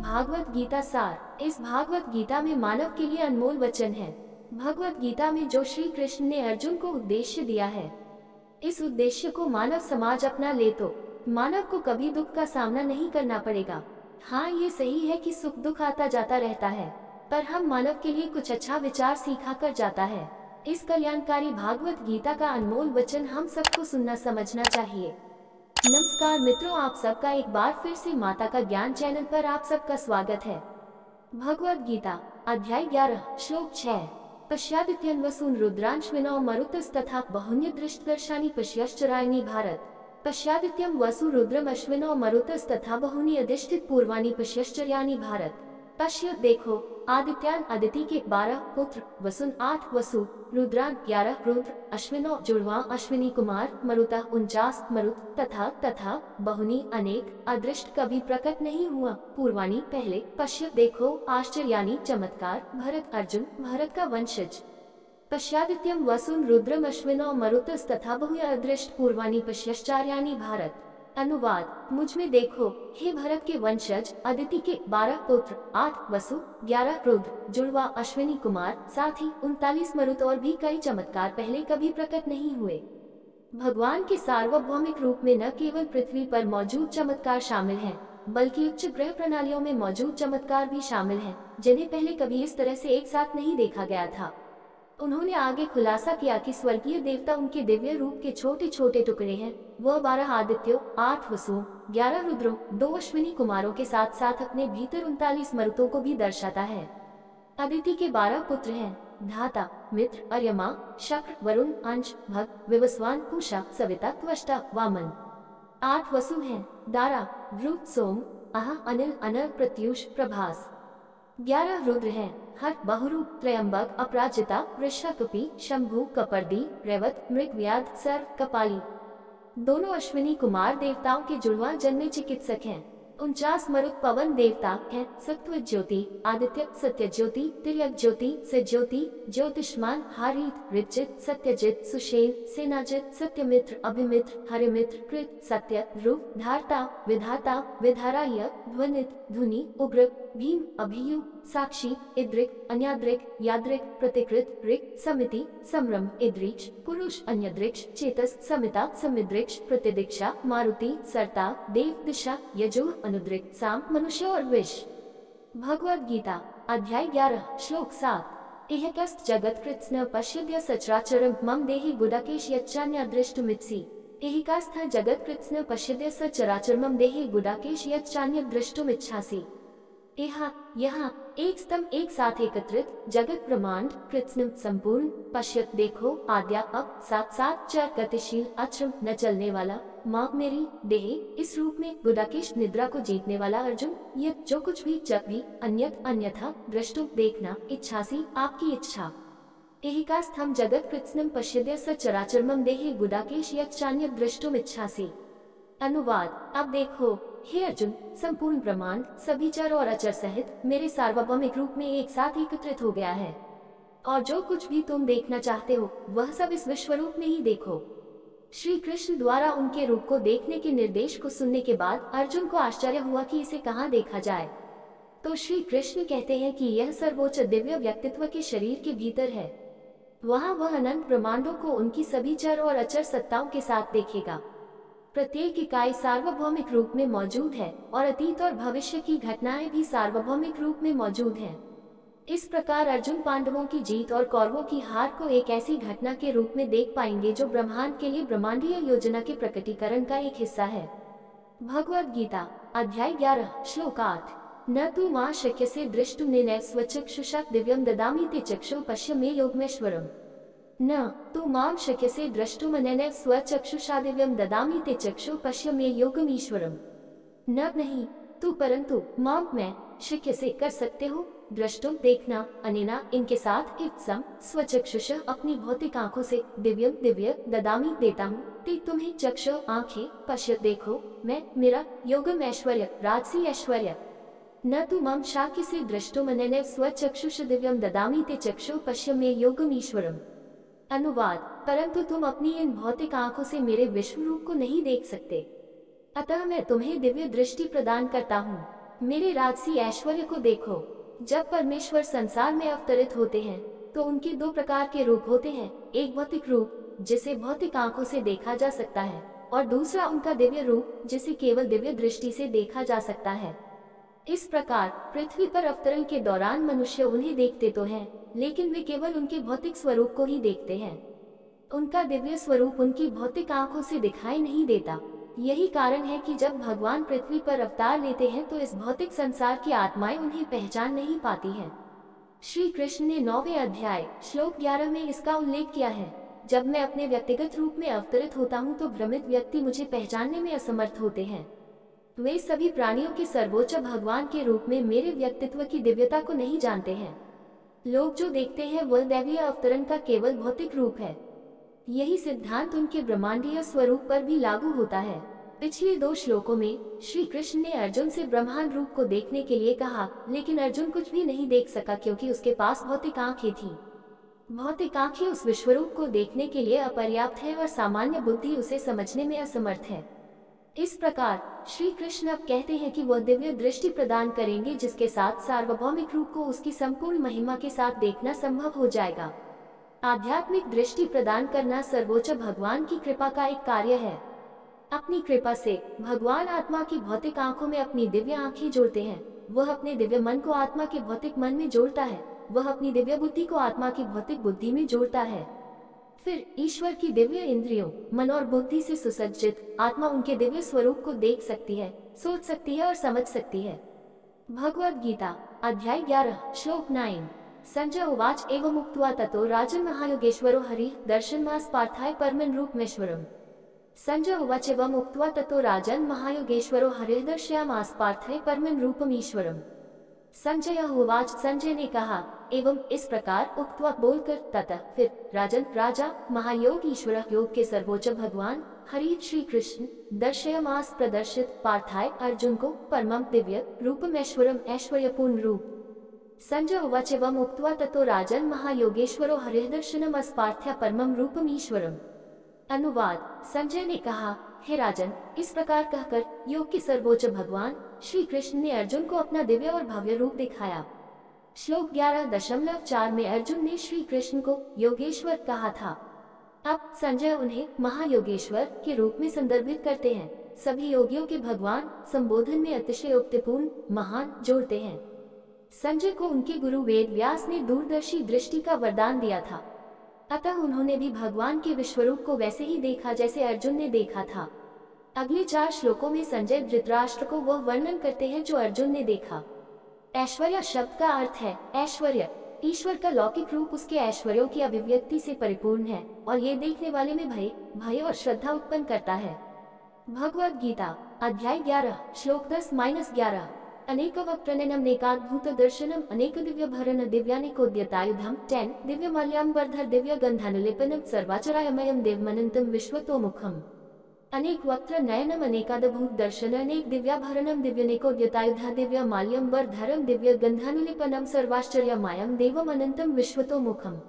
भागवत गीता सार। इस भागवत गीता में मानव के लिए अनमोल वचन है। भगवत गीता में जो श्री कृष्ण ने अर्जुन को उद्देश्य दिया है, इस उद्देश्य को मानव समाज अपना ले तो मानव को कभी दुख का सामना नहीं करना पड़ेगा। हाँ, ये सही है कि सुख दुख आता जाता रहता है, पर हम मानव के लिए कुछ अच्छा विचार सिखा कर जाता है। इस कल्याणकारी भागवत गीता का अनमोल वचन हम सबको सुनना समझना चाहिए। नमस्कार मित्रों, आप सबका एक बार फिर से माता का ज्ञान चैनल पर आप सबका स्वागत है। भगवत गीता अध्याय 11 श्लोक 6। पश्यादित्यन वसून रुद्रांश्विनो मरुतस्तथा बहुन्य दृष्टदर्शानि पश्यश्चरायणि भारत। पश्यादित्यम वसु रुद्रम अश्विनो मरुतस्तथा बहुनि अधिष्ठित पूर्वाणि पश्यश्चर्याणि भारत। पश्य देखो, आदित्यान अदिति के 12 पुत्र, वसुन 8 वसु, रुद्रान 11 रुद्र, अश्विनो जुड़वा अश्विनी कुमार, मरुता 49 मरुत, तथा बहुनी अनेक, अदृष्ट कभी प्रकट नहीं हुआ, पूर्वाणी पहले, पश्य देखो, आश्चर्यानि चमत्कार, भरत अर्जुन भरत का वंशज। पश्यादित्यम वसुन रुद्रम अश्विनो मरुतस तथा बहु अदृष्ट पूर्वाणी पश्यश्चर्यानि भारत। अनुवाद, मुझ में देखो हे भरत के वंशज, अदिति के 12 पुत्र, 8 वसु, 11 रुद्र, जुड़वा अश्विनी कुमार, साथ ही 39 मरुत और भी कई चमत्कार पहले कभी प्रकट नहीं हुए। भगवान के सार्वभौमिक रूप में न केवल पृथ्वी पर मौजूद चमत्कार शामिल हैं, बल्कि उच्च ग्रह प्रणालियों में मौजूद चमत्कार भी शामिल हैं, जिन्हें पहले कभी इस तरह से एक साथ नहीं देखा गया था। उन्होंने आगे खुलासा किया कि स्वर्गीय देवता उनके दिव्य रूप के छोटे छोटे टुकड़े हैं। वह 12 आदित्यों, 8 वसुओं, 11 रुद्रों, 2 अश्विनी कुमारों के साथ साथ अपने भीतर 39 मरुतों को भी दर्शाता है। अदिति के 12 पुत्र हैं, धाता, मित्र, अर्यमा, शक्र, वरुण, अंश, भग, विवस्वान, पूषा, सविता, त्वष्टा, वामन। 8 वसु हैं, दारा, ध्रुव, सोम, अहा, अनिल, अनल, प्रत्यूष, प्रभास। 11 रुद्र हैं, हर, बहुरूप, त्रयंबक, अपराजिता, वृषकपि, शंभु, कपर्दी, रेवत, मृगव्याध, सर्व, कपाली। दोनों अश्विनी कुमार देवताओं के जुड़वा जन्मे चिकित्सक हैं। 49 मरुत पवन देवता हैं, सत्व ज्योति, आदित्य, सत्य ज्योति, तिर्यक ज्योति, सज्योति, ज्योतिष्मान, हारित, ऋचित, सत्यजित, सुषेण, सेनाजित, सत्यमित्र, अभिमित्र, हरिमित्र, कृत, सत्य, ध्रुव, धारता, विधाता, विधाराय, ध्वनित, धुनि, उग्र, भीम, अभियु, साक्षी, इद्रिक, अन्याद्रिक, याद्रिक, प्रतिकृत, ऋक, समिति, समरम, इद्रिच, पुरुष, अन्यद्रिक्ष, चेतस, समिता, समिद्रिक्ष, प्रतिदिक्षा, मारुति, सरता, देव, दिशा, यजुः, अनुद्रिक, साम, मनुष्य और विष। भगवद गीता अध्याय 11 श्लोक 7। इहकस्त जगत कृत्स्न पश्यद्य सचराचरम मम देहि गुडाकेश यच्चान्यदृष्टुमित्सि। इहकस्त जगत कृत्स्न पश्यद्य सचराचरम देहि गुडाकेश यच्चान्यदृष्टुमिच्छासि। यहाँ एक स्तंभ एक साथ एकत्रित, जगत ब्रह्मांड कृत्स्न संपूर्ण, पश्यत देखो, आद्या अब, साथ साथ, चर गतिशील, अचरम न चलने वाला, माँ मेरी देह इस रूप में, गुडाकेश निद्रा को जीतने वाला अर्जुन, यह जो कुछ भी जब भी, अन्यत अन्यथा, दृष्टु देखना, इच्छासी आपकी इच्छा। एहिकास्त हम जगत कृत्स्नम पश्यद्य सचराचरमम देहि गुडाकेश यच्चान्य दृष्टुम इच्छासी। अनुवाद, अब देखो हे अर्जुन, संपूर्ण ब्रह्मांड सभी चर और अचर सहित मेरे सार्वभौमिक रूप में एक साथ एकत्रित हो गया है, और जो कुछ भी तुम देखना चाहते हो वह सब इस विश्व रूप में ही देखो। श्री कृष्ण द्वारा उनके रूप को देखने के निर्देश को सुनने के बाद अर्जुन को आश्चर्य हुआ कि इसे कहाँ देखा जाए। तो श्री कृष्ण कहते हैं कि यह सर्वोच्च दिव्य व्यक्तित्व के शरीर के भीतर है। वहाँ वह अनंत ब्रह्मांडों को उनकी सभी चर और अचर सत्ताओं के साथ देखेगा। प्रत्येक इकाई सार्वभौमिक रूप में मौजूद है और अतीत और भविष्य की घटनाएं भी सार्वभौमिक रूप में मौजूद हैं। इस प्रकार अर्जुन पांडवों की जीत और कौरवों की हार को एक ऐसी घटना के रूप में देख पाएंगे जो ब्रह्मांड के लिए ब्रह्मांडीय योजना के प्रकटीकरण का एक हिस्सा है। भगवद गीता अध्याय 11 श्लोक 8। न तु मां शक्यसे दृष्टुम नेनैव स्वचक्षुषा दिव्यम ददामि ते चक्षु पश्य मे योगमेश्वरम। न तु मां शक्यसे द्रष्टुमनेनैव स्वचक्षुषा दिव्यम ददामि ते चक्षु पश्य मे योगमीश्वरम। न नहीं तू, परंतु मां मैं, शक्यसे कर सकते हो, द्रष्टुम देखना, अनेना इनके साथ, इत्सम स्वचक्षुष अपनी भौतिक आंखों से, दिव्यम दिव्य, ददामी देता हूँ, ते तुम्हें चक्षु आंखें, पश्य देखो, मैं मेरा, योगम ऐश्वर्य राजसी ऐश्वर्य। न तु मम शाक्यसे द्रष्टुमनेनैव स्वचक्षुष दिव्यम ददामि ते चक्षु पश्य मे योगमीश्वरम। अनुवाद, परंतु तुम अपनी इन भौतिक आंखों से मेरे विश्व रूप को नहीं देख सकते, अतः मैं तुम्हें दिव्य दृष्टि प्रदान करता हूँ। मेरे राजसी ऐश्वर्य को देखो। जब परमेश्वर संसार में अवतरित होते हैं तो उनके दो प्रकार के रूप होते हैं, एक भौतिक रूप जिसे भौतिक आंखों से देखा जा सकता है और दूसरा उनका दिव्य रूप जिसे केवल दिव्य दृष्टि से देखा जा सकता है। इस प्रकार पृथ्वी पर अवतरण के दौरान मनुष्य उन्हें देखते तो हैं, लेकिन वे केवल उनके भौतिक स्वरूप को ही देखते हैं। उनका दिव्य स्वरूप उनकी भौतिक आंखों से दिखाई नहीं देता। यही कारण है कि जब भगवान पृथ्वी पर अवतार लेते हैं तो इस भौतिक संसार की आत्माएं उन्हें पहचान नहीं पाती हैं। श्री कृष्ण ने 9वें अध्याय श्लोक 11 में इसका उल्लेख किया है। जब मैं अपने व्यक्तिगत रूप में अवतरित होता हूँ तो भ्रमित व्यक्ति मुझे पहचानने में असमर्थ होते हैं। वे सभी प्राणियों के सर्वोच्च भगवान के रूप में मेरे व्यक्तित्व की दिव्यता को नहीं जानते हैं। लोग जो देखते हैं वह दैवीय अवतरण का केवल भौतिक रूप है। यही सिद्धांत उनके ब्रह्मांडीय स्वरूप पर भी लागू होता है। पिछले 2 श्लोकों में श्री कृष्ण ने अर्जुन से ब्रह्मांड रूप को देखने के लिए कहा, लेकिन अर्जुन कुछ भी नहीं देख सका क्योंकि उसके पास भौतिक आंखें थी। भौतिक आंखें उस विश्वरूप को देखने के लिए अपर्याप्त है और सामान्य बुद्धि उसे समझने में असमर्थ है। इस प्रकार श्री कृष्ण अब कहते हैं कि वह दिव्य दृष्टि प्रदान करेंगे जिसके साथ सार्वभौमिक रूप को उसकी संपूर्ण महिमा के साथ देखना संभव हो जाएगा। आध्यात्मिक दृष्टि प्रदान करना सर्वोच्च भगवान की कृपा का एक कार्य है। अपनी कृपा से भगवान आत्मा की भौतिक आंखों में अपनी दिव्य आंखें जोड़ते हैं। वह अपने दिव्य मन को आत्मा के भौतिक मन में जोड़ता है। वह अपनी दिव्य बुद्धि को आत्मा की भौतिक बुद्धि में जोड़ता है। फिर ईश्वर की दिव्य इंद्रियों, मन और बुद्धि से सुसज्जित आत्मा उनके दिव्य स्वरूप को देख सकती है, सोच सकती है और समझ सकती है। भगवद गीता अध्याय 11 श्लोक 9। संजय उवाच एवं उक्त्वा ततो राजन् महायोगेश्वरो हरि दर्शनमास पार्थाय परमं रूपमेश्वरम्। संजय उवाच एवं उक्त्वा ततो राजन् महायोगेश्वरो हरिः दर्शयामास पार्थाय परमं रूपमीश्वरम्। संजय उवाच संजय ने कहा एवं इस प्रकार उक्त्वा बोलकर ततः फिर राजन राजा महायोग ईश्वर योग के सर्वोच्च भगवान हरि श्री कृष्ण दर्शयामास प्रदर्शित पार्थाय अर्जुन को परमं दिव्य रूपमेश्वरम ऐश्वर्यपूर्ण रूप। संजय उवाच एवं उक्त्वा ततो राजन महायोगेश्वरो हरिः दर्शनमस पार्थ्य परमं रूपमीश्वरम। अनुवाद संजय ने कहा, हे राजन, इस प्रकार कहकर योग के सर्वोच्च भगवान श्री कृष्ण ने अर्जुन को अपना दिव्य और भव्य रूप दिखाया। श्लोक 11.4 में अर्जुन ने श्री कृष्ण को योगेश्वर कहा था। अब संजय उन्हें महायोगेश्वर के रूप में संदर्भित करते हैं। सभी योगियों के भगवान संबोधन में अतिशयोक्तिपूर्ण महान जोड़ते हैं। संजय को उनके गुरु वेद व्यास ने दूरदर्शी दृष्टि का वरदान दिया था, अतः उन्होंने भी भगवान के विश्वरूप को वैसे ही देखा जैसे अर्जुन ने देखा था। अगले 4 श्लोकों में संजय धृतराष्ट्र को वह वर्णन करते हैं जो अर्जुन ने देखा। ऐश्वर्य शब्द का अर्थ है ऐश्वर्य। ईश्वर का लौकिक रूप उसके ऐश्वर्यों की अभिव्यक्ति से परिपूर्ण है और ये देखने वाले में भय और श्रद्धा उत्पन्न करता है। भगवद गीता अध्याय 11 श्लोक 10-11। अनेक वक्त्रनयनम नेकाद्भुत दर्शनम अनेक दिव्य भरण दिव्यानेकोद्यतायुधम 10 दिव्य माल्याम्बरधर दिव्य गंधानुलेपनम सर्वाचरायमयम देवमनंतम विश्वतोमुखम। अनेक वक्त्र नयनम अनेकाद्भुत दर्शन अनेक दिव्याभरणम दिव्यनेकोद्यतायुध दिव्य माल्यम्बरधरम दिव्य गंधानुलेपनम सर्वाश्चर्यमयम देवम अनंतम विश्वतोमुखम।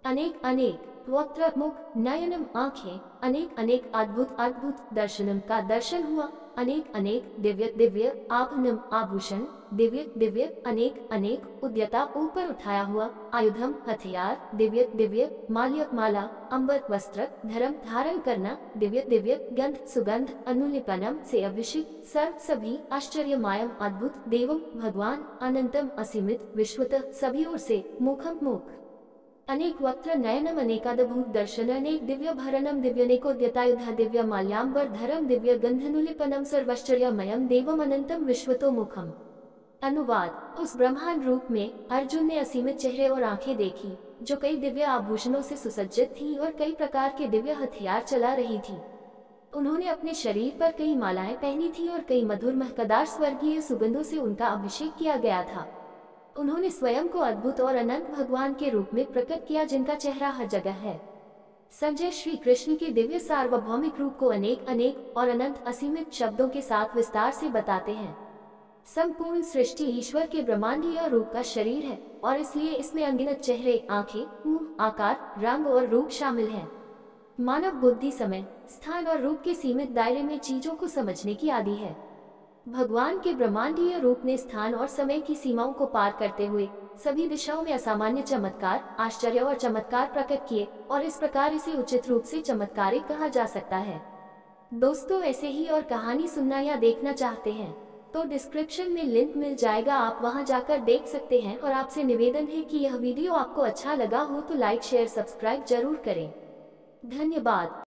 अनेक अनेक वक्त्र मुख, नयनम आंखें, अनेक अनेक अद्भुत अद्भुत दर्शनम का दर्शन हुआ, अनेक अनेक दिव्य दिव्य आभनम आभूषण, दिव्य दिव्य अनेक अनेक उद्यता ऊपर उठाया हुआ, आयुधम हथियार, दिव्य दिव्य माल्य माला, अंबर वस्त्र, धर्म धारण करना, दिव्य दिव्य गंध सुगंध, अनुलिपनम से अभिषेक, सर्व सभी आश्चर्यमयम अद्भुत, देवम भगवान, अनंतम असीमित, विश्वतः सभी ओर से, मुखम मुख। अनेक वक्त्र नयनम अनेकाद्भुत दर्शन अनेक दिव्य भरणम दिव्यनेकोद्यतायुध दिव्य माल्याम्बर धरम दिव्य गंधनुलिपनम सर्वाश्चर्यमयम देवम अनंतम विश्वतोमुखम। अनुवाद उस ब्रह्मांड रूप में अर्जुन ने असीमित चेहरे और आंखें देखी जो कई दिव्य आभूषणों से सुसज्जित थी और कई प्रकार के दिव्य हथियार चला रही थी। उन्होंने अपने शरीर पर कई मालाएं पहनी थी और कई मधुर महकदार स्वर्गीय सुगंधों से उनका अभिषेक किया गया था। उन्होंने स्वयं को अद्भुत और अनंत भगवान के रूप में प्रकट किया जिनका चेहरा हर जगह है। संजय श्री कृष्ण के दिव्य सार्वभौमिक रूप को अनेक अनेक और अनंत असीमित शब्दों के साथ विस्तार से बताते हैं। संपूर्ण सृष्टि ईश्वर के ब्रह्मांडीय रूप का शरीर है और इसलिए इसमें अनगिनत चेहरे, आंखें, मुंह, आकार, रंग और रूप शामिल हैं। मानव बुद्धि समय, स्थान और रूप के सीमित दायरे में चीजों को समझने की आदी है। भगवान के ब्रह्मांडीय रूप ने स्थान और समय की सीमाओं को पार करते हुए सभी दिशाओं में असामान्य चमत्कार, आश्चर्य और चमत्कार प्रकट किए और इस प्रकार इसे उचित रूप से चमत्कारिक कहा जा सकता है। दोस्तों, ऐसे ही और कहानी सुनना या देखना चाहते हैं तो डिस्क्रिप्शन में लिंक मिल जाएगा, आप वहां जाकर देख सकते हैं। और आपसे निवेदन है कि यह वीडियो आपको अच्छा लगा हो तो लाइक शेयर सब्सक्राइब जरूर करें। धन्यवाद।